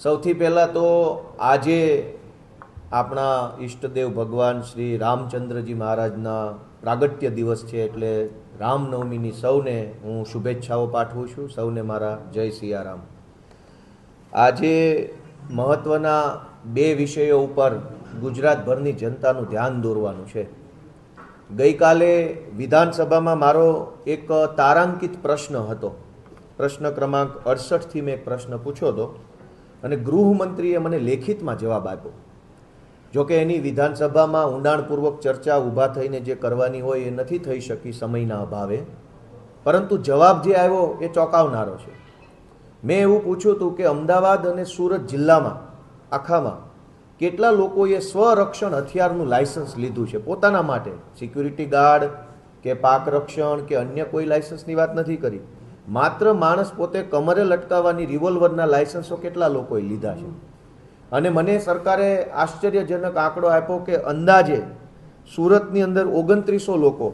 સૌથી પહેલાં તો આજે આપણા ઈષ્ટદેવ ભગવાન શ્રી રામચંદ્રજી મહારાજના પ્રાગટ્ય દિવસ છે, એટલે રામનવમીની સૌને હું શુભેચ્છાઓ પાઠવું છું. સૌને મારા જય સિયારામ. આજે મહત્ત્વના બે વિષયો ઉપર ગુજરાતભરની જનતાનું ધ્યાન દોરવાનું છે. ગઈકાલે વિધાનસભામાં મારો એક તારાંકિત પ્રશ્ન હતો. પ્રશ્ન ક્રમાંક 68થી મેં એક પ્રશ્ન પૂછ્યો હતો અને ગૃહમંત્રીએ મને લેખિતમાં જવાબ આપ્યો. જોકે એની વિધાનસભામાં ઊંડાણપૂર્વક ચર્ચા ઊભા થઈને જે કરવાની હોય એ નથી થઈ શકી સમયના અભાવે, પરંતુ જવાબ જે આવ્યો એ ચોંકાવનારો છે. મેં એવું પૂછ્યું હતું કે અમદાવાદ અને સુરત જિલ્લામાં આખામાં કેટલા લોકોએ સ્વરક્ષણ હથિયારનું લાયસન્સ લીધું છે પોતાના માટે. સિક્યુરિટી ગાર્ડ કે પાક રક્ષણ કે અન્ય કોઈ લાયસન્સની વાત નથી કરી. માત્ર માણસ પોતે કમરે લટકાવવાની રિવોલ્વરના લાયસન્સો કેટલા લોકોએ લીધા છે. અને મને સરકારે આશ્ચર્યજનક આંકડો આપ્યો કે અંદાજે સુરતની અંદર 2900 લોકો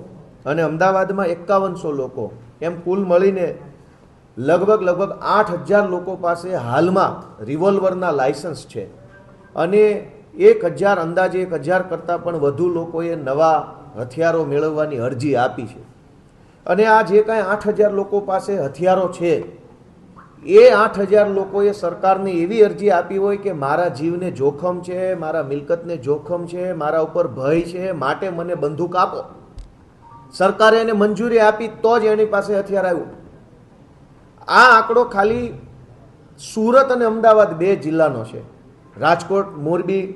અને અમદાવાદમાં 5100 લોકો, એમ કુલ મળીને લગભગ 8000 લોકો પાસે હાલમાં રિવોલ્વરના લાયસન્સ છે. અને 1000 અંદાજે 1000 કરતાં પણ વધુ લોકોએ નવા હથિયારો મેળવવાની અરજી આપી છે. અને આ જે કાંઈ 8000 લોકો પાસે હથિયારો છે એ 8000 લોકોએ સરકારને એવી અરજી આપી હોય કે મારા જીવને જોખમ છે, મારા મિલકતને જોખમ છે, મારા ઉપર ભય છે, માટે મને બંદૂક આપો. સરકારે એને મંજૂરી આપી તો જ એની પાસે હથિયાર આવ્યું. આ આંકડો ખાલી સુરત અને અમદાવાદ બે જિલ્લાનો છે. રાજકોટ, મોરબી,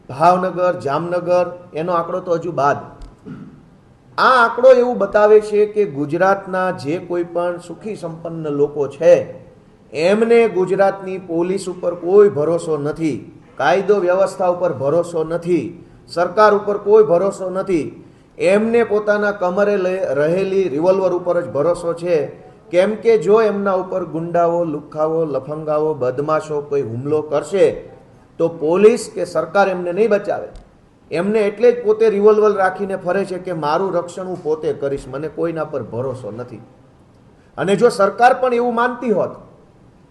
ભાવનગર, જામનગર એનો આંકડો તો હજુ બાદ. આ આંકડો એવું બતાવે છે કે ગુજરાતના જે કોઈ પણ સુખી સંપન્ન લોકો છે એમને ગુજરાતની પોલીસ ઉપર કોઈ ભરોસો નથી, કાયદો વ્યવસ્થા ઉપર ભરોસો નથી, સરકાર ઉપર કોઈ ભરોસો નથી. એમને પોતાના કમરે રહેલી રિવોલ્વર ઉપર જ ભરોસો છે. કેમ કે જો એમના ઉપર ગુંડાઓ, લુખ્ખાઓ, લફંગાઓ, બદમાશો કોઈ હુમલો કરશે તો પોલીસ કે સરકાર એમને નહીં બચાવે. એમને એટલે જ પોતે રિવોલ્વર રાખીને ફરે છે કે મારું રક્ષણ હું પોતે કરીશ, મને કોઈના પર ભરોસો નથી. અને જો સરકાર પણ એવું માનતી હોત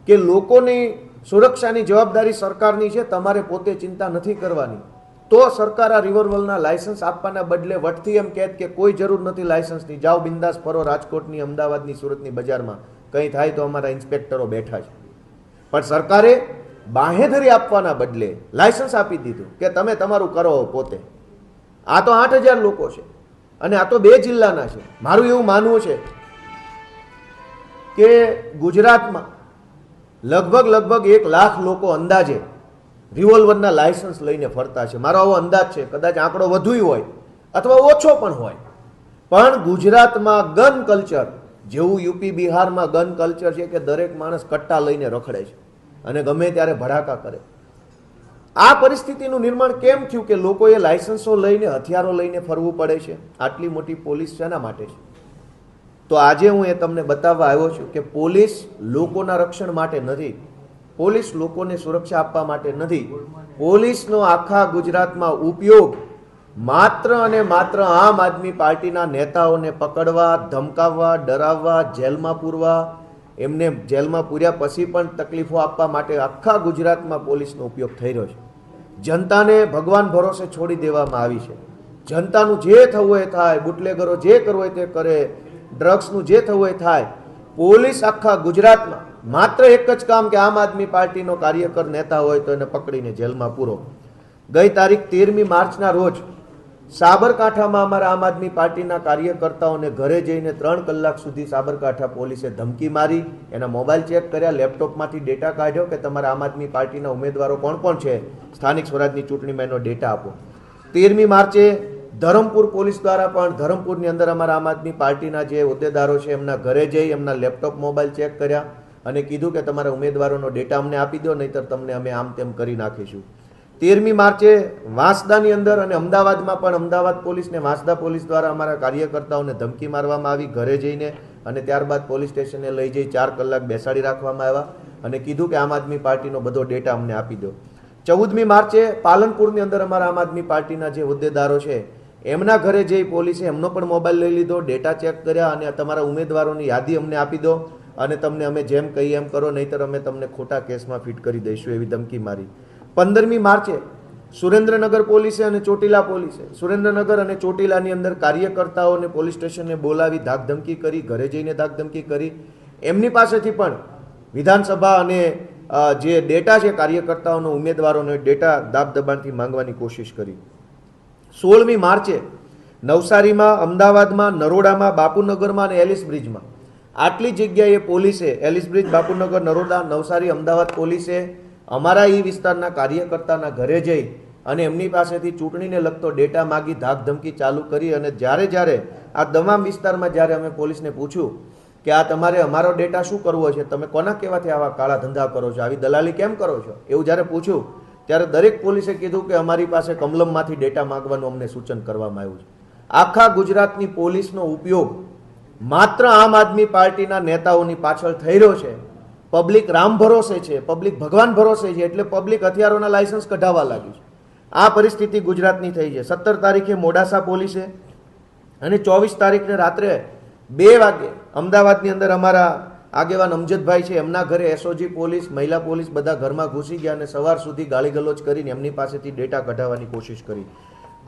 કે લોકોની સુરક્ષાની જવાબદારી સરકારની છે, તમારે પોતે ચિંતા નથી કરવાની, તો સરકાર આ રિવોલ્વરના લાયસન્સ આપવાના બદલે વટથી એમ કહેત કે કોઈ જરૂર નથી લાયસન્સની, જાઓ બિંદાસ ફરો રાજકોટની, અમદાવાદની, સુરતની બજારમાં, કંઈ થાય તો અમારા ઇન્સ્પેક્ટરો બેઠા છે. પણ સરકારે બાંહેધરી આપવાના બદલે લાયસન્સ આપી દીધું કે તમે તમારું કરો પોતે. આ તો 8000 લોકો છે અને આ તો બે જિલ્લાના છે. મારું એવું માનવું છે કે ગુજરાતમાં લગભગ 1 લાખ લોકો અંદાજે રિવોલ્વરના લાયસન્સ લઈને ફરતા છે. મારો આવો અંદાજ છે, કદાચ આંકડો વધુ હોય અથવા ઓછો પણ હોય. પણ ગુજરાતમાં ગન કલ્ચર જેવું યુપી બિહારમાં ગન કલ્ચર છે કે દરેક માણસ કટ્ટા લઈને રખડે છે અને ગમે ત્યારે ભડાકા કરે. આ પરિસ્થિતિનું નિર્માણ કેમ થયું કે લોકોએ લાયસન્સો લઈને, હથિયારો લઈને ફરવું પડે છે? આટલી મોટી પોલીસ શેના માટે છે? તો આજે હું એ તમને બતાવવા આવ્યો છું કે પોલીસ લોકોના રક્ષણ માટે નથી, પોલીસ લોકોને સુરક્ષા આપવા માટે નથી. પોલીસનો આખા ગુજરાતમાં ઉપયોગ માત્ર અને માત્ર આમ આદમી પાર્ટીના નેતાઓને પકડવા, ધમકાવવા, ડરાવવા, જેલમાં પૂરવા, એમને જેલમાં પૂર્યા પછી પણ તકલીફો આપવા માટે આખા ગુજરાતમાં પોલીસનો ઉપયોગ થઈ રહ્યો છે. જનતાને ભગવાન ભરોસે છોડી દેવામાં આવી છે. જનતાનું જે થવું હોય થાય, બુટલેગરો જે કરવું હોય તે કરે, ડ્રગ્સનું જે થવું હોય થાય. પોલીસ આખા ગુજરાતમાં માત્ર એક જ કામ કે આમ આદમી પાર્ટીનો કાર્યકર નેતા હોય તો એને પકડીને જેલમાં પૂરો. ગઈ તારીખ 13મી માર્ચના રોજ સાબરકાંઠામાં અમારા આમ આદમી પાર્ટીના કાર્યકર્તાઓને ઘરે જઈને 3 કલાક સુધી સાબરકાંઠા પોલીસે ધમકી મારી, એના મોબાઈલ ચેક કર્યા, લેપટોપમાંથી ડેટા કાઢ્યો કે તમારા આમ આદમી પાર્ટીના ઉમેદવારો કોણ કોણ છે, સ્થાનિક સ્વરાજની ચૂંટણીમાં એનો ડેટા આપો. 13મી માર્ચે ધરમપુર પોલીસ દ્વારા પણ ધરમપુરની અંદર અમારા આમ આદમી પાર્ટીના જે હોદ્દેદારો છે એમના ઘરે જઈ એમના લેપટોપ, મોબાઈલ ચેક કર્યા અને કીધું કે તમારા ઉમેદવારોનો ડેટા અમને આપી દો, નહીંતર તમને અમે આમ તેમ કરી નાખીશું. 13મી માર્ચે વાંસદાની અંદર અને અમદાવાદમાં પણ અમદાવાદ પોલીસ ને વાંસદા પોલીસ દ્વારા અમારા કાર્યકર્તાઓને ધમકી મારવામાં આવી ઘરે જઈને, અને ત્યારબાદ પોલીસ સ્ટેશને લઈ જઈ 4 કલાક બેસાડી રાખવામાં આવ્યા અને કીધું કે આમ આદમી પાર્ટીનો બધો ડેટા અમને આપી દો. 14મી માર્ચે પાલનપુરની અંદર અમારા આમ આદમી પાર્ટીના જે હોદ્દેદારો છે એમના ઘરે જઈ પોલીસે એમનો પણ મોબાઈલ લઈ લીધો, ડેટા ચેક કર્યા અને તમારા ઉમેદવારોની યાદી અમને આપી દો અને તમને અમે જેમ કહીએ એમ કરો, નહીંતર અમે તમને ખોટા કેસમાં ફિટ કરી દઈશું, એવી ધમકી મારી. 15મી માર્ચે સુરેન્દ્રનગર પોલીસે અને ચોટીલા પોલીસે સુરેન્દ્રનગર અને ચોટીલાની અંદર કાર્યકર્તાઓને પોલીસ સ્ટેશને બોલાવી ધાકધમકી કરી, ઘરે જઈને ધાકધમકી કરી. એમની પાસેથી પણ વિધાનસભા અને જે ડેટા છે કાર્યકર્તાઓનો, ઉમેદવારોનો ડેટા દાબ દબાણથી માંગવાની કોશિશ કરી. 16મી માર્ચે નવસારીમાં, અમદાવાદમાં, નરોડામાં, બાપુનગરમાં અને એલિસ બ્રિજમાં આટલી જગ્યાએ પોલીસે, એલિસ બ્રિજ, બાપુનગર, નરોડા, નવસારી, અમદાવાદ પોલીસે અમારા એ વિસ્તારના કાર્યકર્તાના ઘરે જઈ અને એમની પાસેથી ચૂંટણીને લગતો ડેટા માગી ધાકધમકી ચાલુ કરી. અને જ્યારે આ તમામ વિસ્તારમાં જ્યારે અમે પોલીસને પૂછ્યું કે આ તમારે અમારો ડેટા શું કરવો છે, તમે કોના કહેવાથી આવા કાળા ધંધા કરો છો, આવી દલાલી કેમ કરો છો, એવું જ્યારે પૂછ્યું ત્યારે દરેક પોલીસે કીધું કે અમારી પાસે કમલમમાંથી ડેટા માંગવાનું અમને સૂચન કરવામાં આવ્યું છે. આખા ગુજરાતની પોલીસનો ઉપયોગ માત્ર આમ આદમી પાર્ટીના નેતાઓની પાછળ થઈ રહ્યો છે. પબ્લિક રામ ભરોસે છે, પબ્લિક ભગવાન ભરોસે છે, એટલે પબ્લિક હથિયારોના લાયસન્સ કઢાવવા લાગી છે. આ પરિસ્થિતિ ગુજરાતની થઈ છે. 17 તારીખે મોડાસા પોલીસે અને 24 તારીખને રાત્રે 2 વાગે અમદાવાદની અંદર અમારા આગેવાન અમજદભાઈ છે, એમના ઘરે એસઓજી પોલીસ, મહિલા પોલીસ બધા ઘરમાં ઘૂસી ગયા અને સવાર સુધી ગાળીગલોચ કરીને એમની પાસેથી ડેટા કઢાવવાની કોશિશ કરી.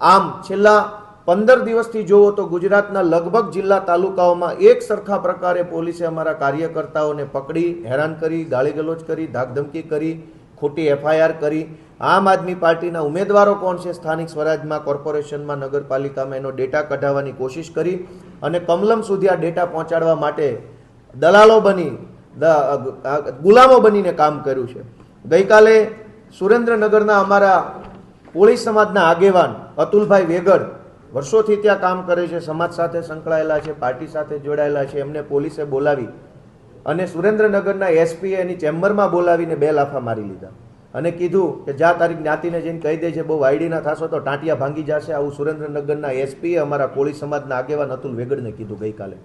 આમ છેલ્લા 15 દિવસથી જોવો તો ગુજરાતના લગભગ જિલ્લા તાલુકાઓમાં એક સરખા પ્રકારે પોલીસે અમારા કાર્યકર્તાઓને પકડી, હેરાન કરી, ગાળીગલોચ કરી, ધાકધમકી કરી, ખોટી એફઆઈઆર કરી. આમ આદમી પાર્ટીના ઉમેદવારો કોણ છે સ્થાનિક સ્વરાજમાં, કોર્પોરેશનમાં, નગરપાલિકામાં, એનો ડેટા કઢાવવાની કોશિશ કરી અને કમલમ સુધી આ ડેટા પહોંચાડવા માટે દલાલો બની, ગુલામો બનીને કામ કર્યું છે. ગઈકાલે સુરેન્દ્રનગરના અમારા કોળી સમાજના આગેવાન અતુલભાઈ વેગડ વર્ષોથી ત્યાં કામ કરે છે, સમાજ સાથે સંકળાયેલા છે, પાર્ટી સાથે જોડાયેલા છે. એમને પોલીસે બોલાવી અને સુરેન્દ્રનગરના એસપીએ એની ચેમ્બરમાં બોલાવીને 2 લાફા મારી લીધા અને કીધું કે જા તારી જ્ઞાતિને જઈને કહી દે છે, બહુ વાયડી ના થશો તો ટાંટિયા ભાંગી જશે. આવું સુરેન્દ્રનગરના એસપીએ અમારા કોળી સમાજના આગેવાન અતુલ વેગડને કીધું ગઈકાલે.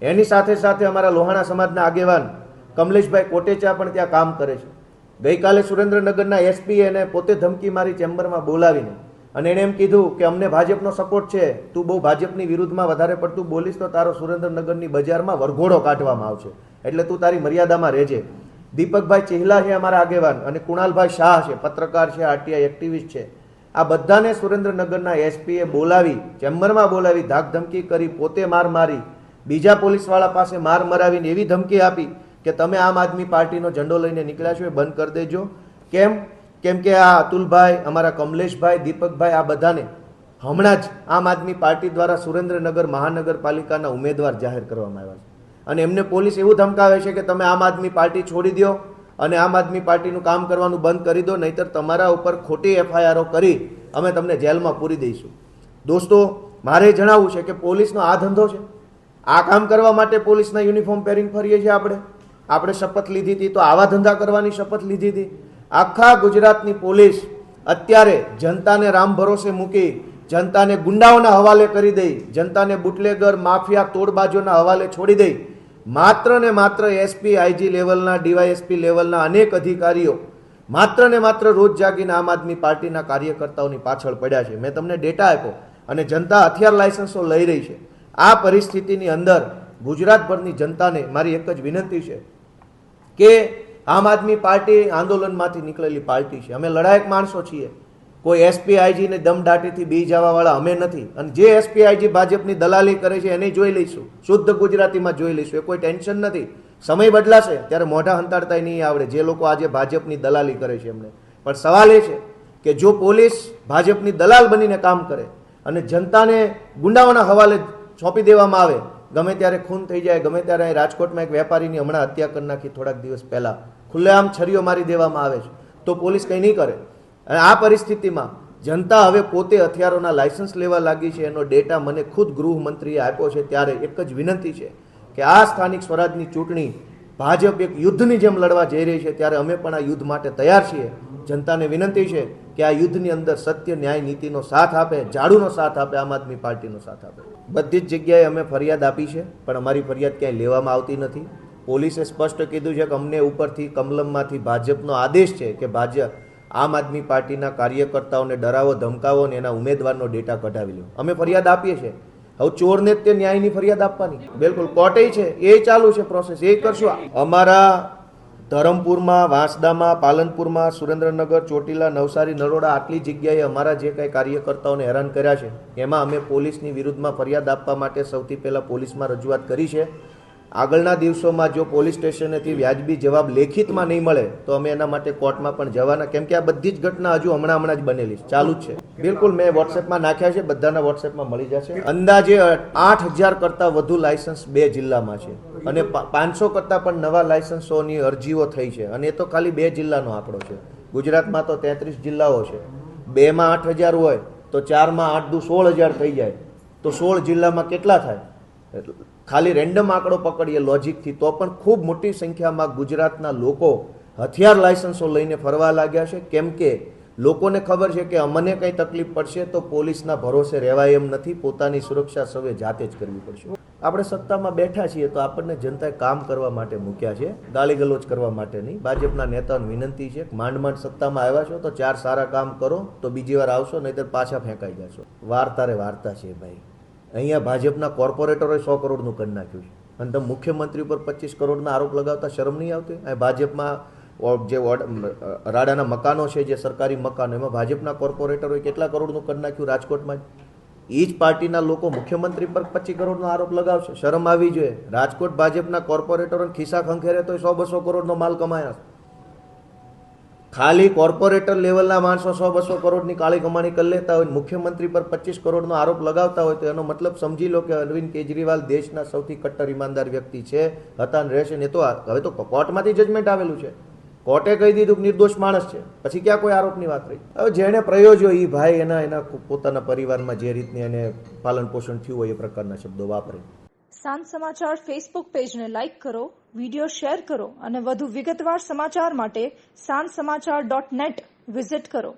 એની સાથે સાથે અમારા લોહાણા સમાજના આગેવાન કમલેશભાઈ કોટેચા પણ ત્યાં કામ કરે છે. ગઈકાલે સુરેન્દ્રનગરના એસપીએ એને પોતે ધમકી મારી ચેમ્બરમાં બોલાવીને અને એણે એમ કીધું કે અમને ભાજપનો સપોર્ટ છે, તું બહુ ભાજપની વિરુદ્ધમાં વધારે પડતું બોલીશ તો તારો સુરેન્દ્રનગરની બજારમાં વરઘોડો કાઢવામાં આવશે, એટલે તું તારી મર્યાદામાં રહેજે. દીપકભાઈ ચેહલા છે અમારા આગેવાન અને કુણાલભાઈ શાહ છે, પત્રકાર છે, આરટીઆઈ એક્ટિવિસ્ટ છે. આ બધાને સુરેન્દ્રનગરના એસપીએ બોલાવી, ચેમ્બરમાં બોલાવી ધાકધમકી કરી, પોતે માર મારી, બીજા પોલીસવાળા પાસે માર મરાવીને એવી ધમકી આપી કે તમે આમ આદમી પાર્ટીનો ઝંડો લઈને નીકળ્યા છો એ બંધ કરી દેજો. કેમ કે આ અતુલભાઈ, અમારા કમલેશભાઈ, દીપકભાઈ, આ બધાને હમણાં જ આમ આદમી પાર્ટી દ્વારા સુરેન્દ્રનગર મહાનગરપાલિકાના ઉમેદવાર જાહેર કરવામાં આવ્યા છે અને એમને પોલીસ એવું ધમકાવે છે કે તમે આમ આદમી પાર્ટી છોડી દો અને આમ આદમી પાર્ટીનું કામ કરવાનું બંધ કરી દો, નહીતર તમારા ઉપર ખોટી એફઆઈઆરો કરી અમે તમને જેલમાં પૂરી દઈશું. દોસ્તો, મારે જણાવવું છે કે પોલીસનો આ ધંધો છે. આ કામ કરવા માટે પોલીસના યુનિફોર્મ પહેરીને ફરીએ છીએ. આપણે શપથ લીધી હતી તો આવા ધંધા કરવાની શપથ લીધી હતી. આખા ગુજરાતની પોલીસ અત્યારે જનતાને રામ ભરોસે મૂકી, જનતાને ગુંડાઓના હવાલે કરી દઈ, જનતાને બુટલેગર, માફિયા, તોડબાજોના હવાલે છોડી દઈ, માત્ર ને માત્ર એસપી, આઈજી લેવલના, ડીવાયએસપી લેવલના અનેક અધિકારીઓ માત્ર ને માત્ર રોજ જાગીને આમ આદમી પાર્ટીના કાર્યકર્તાઓની પાછળ પડ્યા છે. મેં તમને ડેટા આપ્યો અને જનતા હથિયાર લાયસન્સો લઈ રહી છે. આ પરિસ્થિતિની અંદર ગુજરાતભરની જનતાને મારી એક જ વિનંતી છે કે આમ આદમી પાર્ટી આંદોલનમાંથી નીકળેલી પાર્ટી છે. અમે લડાયક માણસો છીએ. કોઈ એસપી આઈજીને દમદાટીથી બી જવાવાળા અમે નથી. અને જે એસપી આઈજી ભાજપની દલાલી કરે છે એને જોઈ લઈશું, શુદ્ધ ગુજરાતીમાં જોઈ લઈશું. એ કોઈ ટેન્શન નથી. સમય બદલાશે ત્યારે મોઢા હંતાડતા નહીં આવડે જે લોકો આજે ભાજપની દલાલી કરે છે એમને. પણ સવાલ એ છે કે જો પોલીસ ભાજપની દલાલ બનીને કામ કરે અને જનતાને ગુંડાઓના હવાલે સોંપી દેવામાં આવે, ગમે ત્યારે ખૂન થઈ જાય, ગમે ત્યારે રાજકોટમાં એક વેપારીની હમણાં હત્યા કરી નાખી થોડાક દિવસ પહેલા, ખુલ્લેઆમ છરીઓ મારી દેવામાં આવે છે, તો પોલીસ કંઈ નહીં કરે. અને આ પરિસ્થિતિમાં જનતા હવે પોતે હથિયારોના લાયસન્સ લેવા લાગી છે. એનો ડેટા મને ખુદ ગૃહમંત્રીએ આપ્યો છે. ત્યારે એક જ વિનંતી છે કે આ સ્થાનિક સ્વરાજની ચૂંટણી ભાજપ એક યુદ્ધની જેમ લડવા જઈ રહી છે, ત્યારે અમે પણ આ યુદ્ધ માટે તૈયાર છીએ. જનતાને વિનંતી છે કે આ યુદ્ધની અંદર સત્ય, ન્યાય, નીતિનો સાથ આપે, ઝાડુનો સાથ આપે, આમ આદમી પાર્ટીનો સાથ આપે. બધી જ જગ્યાએ અમે ફરિયાદ આપી છે, પણ અમારી ફરિયાદ ક્યાંય લેવામાં આવતી નથી. પોલીસે સ્પષ્ટ કીધું છે કે અમને ઉપરથી કમલમમાંથી ભાજપનો આદેશ છે કે ભાજપ આમ આદમી પાર્ટીના કાર્યકર્તાઓને ડરાવો, ધમકાવો અને એના ઉમેદવારનો ડેટા કઢાવી લો. અમે ફરિયાદ આપીએ છીએ, હવે ચોરને જ તે ન્યાયની ફરિયાદ આપવાની, બિલકુલ કોર્ટે છે, એ ચાલુ છે પ્રોસેસ, એ કરશું. અમારા ધરમપુરમાં, વાંસદામાં, પાલનપુરમાં, સુરેન્દ્રનગર, ચોટીલા, નવસારી, નરોડા આટલી જગ્યાએ અમારા જે કંઈ કાર્યકર્તાઓને હેરાન કર્યા છે એમાં અમે પોલીસની વિરુદ્ધમાં ફરિયાદ આપવા માટે સૌથી પહેલાં પોલીસમાં રજૂઆત કરી છે. આગળના દિવસોમાં જો પોલીસ સ્ટેશનેથી વ્યાજબી જવાબ લેખિતમાં નહીં મળે તો અમે એના માટે કોર્ટમાં પણ જવાના, કેમ કે આ બધી જ ઘટના હજુ હમણાં જ બનેલી છે, ચાલુ જ છે. બિલકુલ મેં વોટ્સએપમાં નાખ્યા છે, બધાના વોટ્સએપમાં મળી જશે. અંદાજે 8,000 કરતાં વધુ લાયસન્સ 2 જિલ્લામાં છે અને 500 કરતાં પણ નવા લાયસન્સોની અરજીઓ થઈ છે, અને એ તો ખાલી 2 જિલ્લાનો આંકડો છે. ગુજરાતમાં તો 33 જિલ્લાઓ છે, 2માં 8,000 હોય તો 4માં 8 દુ 16,000 થઈ જાય, તો 16 જિલ્લામાં કેટલા થાય? ખાલી રેન્ડમ આંકડો પકડીએ લોજિકથી તો પણ ખૂબ મોટી સંખ્યામાં ગુજરાતના લોકો હથિયાર લાયસન્સો લઈને ફરવા લાગ્યા છે, કેમ કે લોકોને ખબર છે કે અમને કંઈ તકલીફ પડશે તો પોલીસના ભરોસે રહેવાય એમ નથી, પોતાની સુરક્ષા સૌએ જાતે જ કરવી પડશે. આપણે સત્તામાં બેઠા છીએ તો આપણને જનતાએ કામ કરવા માટે મૂક્યા છે, ગાળી ગલોચ કરવા માટે નહીં. ભાજપના નેતાઓને વિનંતી છે, માંડ સત્તામાં આવ્યા છો તો 4 સારા કામ કરો તો બીજી વાર આવશો, નહીંતર પાછા ફેંકાઈ જશો. વાર્તા છે ભાઈ. અહીંયા ભાજપના કોર્પોરેટરોએ 100 કરોડનું કરી નાખ્યું છે અને તમે મુખ્યમંત્રી ઉપર 25 કરોડના આરોપ લગાવતા શરમ નહીં આવતી? અહીં ભાજપમાં જે રાડાના મકાનો છે, જે સરકારી મકાનો, એમાં ભાજપના કોર્પોરેટરોએ કેટલા કરોડનું કરી નાખ્યું રાજકોટમાં જ. એ જ પાર્ટીના લોકો મુખ્યમંત્રી પર 25 કરોડનો આરોપ લગાવશે, શરમ આવી જોઈએ. રાજકોટ ભાજપના કોર્પોરેટરોને ખિસ્સા ખંખેરે તો 100-200 કરોડનો માલ કમાયા. ખાલી કોર્પોરેટર લેવલના માણસો 100-200 કરોડની કાળી કમાણી કરી લેતા હોય, મુખ્યમંત્રી પર 25 કરોડનો આરોપ લગાવતા હોય તો એનો મતલબ સમજી લો કે અરવિંદ કેજરીવાલ દેશના સૌથી કટ્ટર ઈમાનદાર વ્યક્તિ છે, હતા ને રહેશે. ને તો હવે તો કોર્ટમાંથી જજમેન્ટ આવેલું છે, કોર્ટે કહી દીધું કે નિર્દોષ માણસ છે, પછી ક્યાં કોઈ આરોપની વાત રહી? હવે જેણે પ્રયોજ્યો એ ભાઈ એના પોતાના પરિવારમાં જે રીતની એને પાલન પોષણ થયું હોય એ પ્રકારના શબ્દો વાપરે. સાંજ સમાચાર ફેસબુક પેજને લાઇક કરો, વિડીયો શેર કરો અને વધુ વિગતવાર સમાચાર માટે sanssamachar.net વિઝિટ કરો.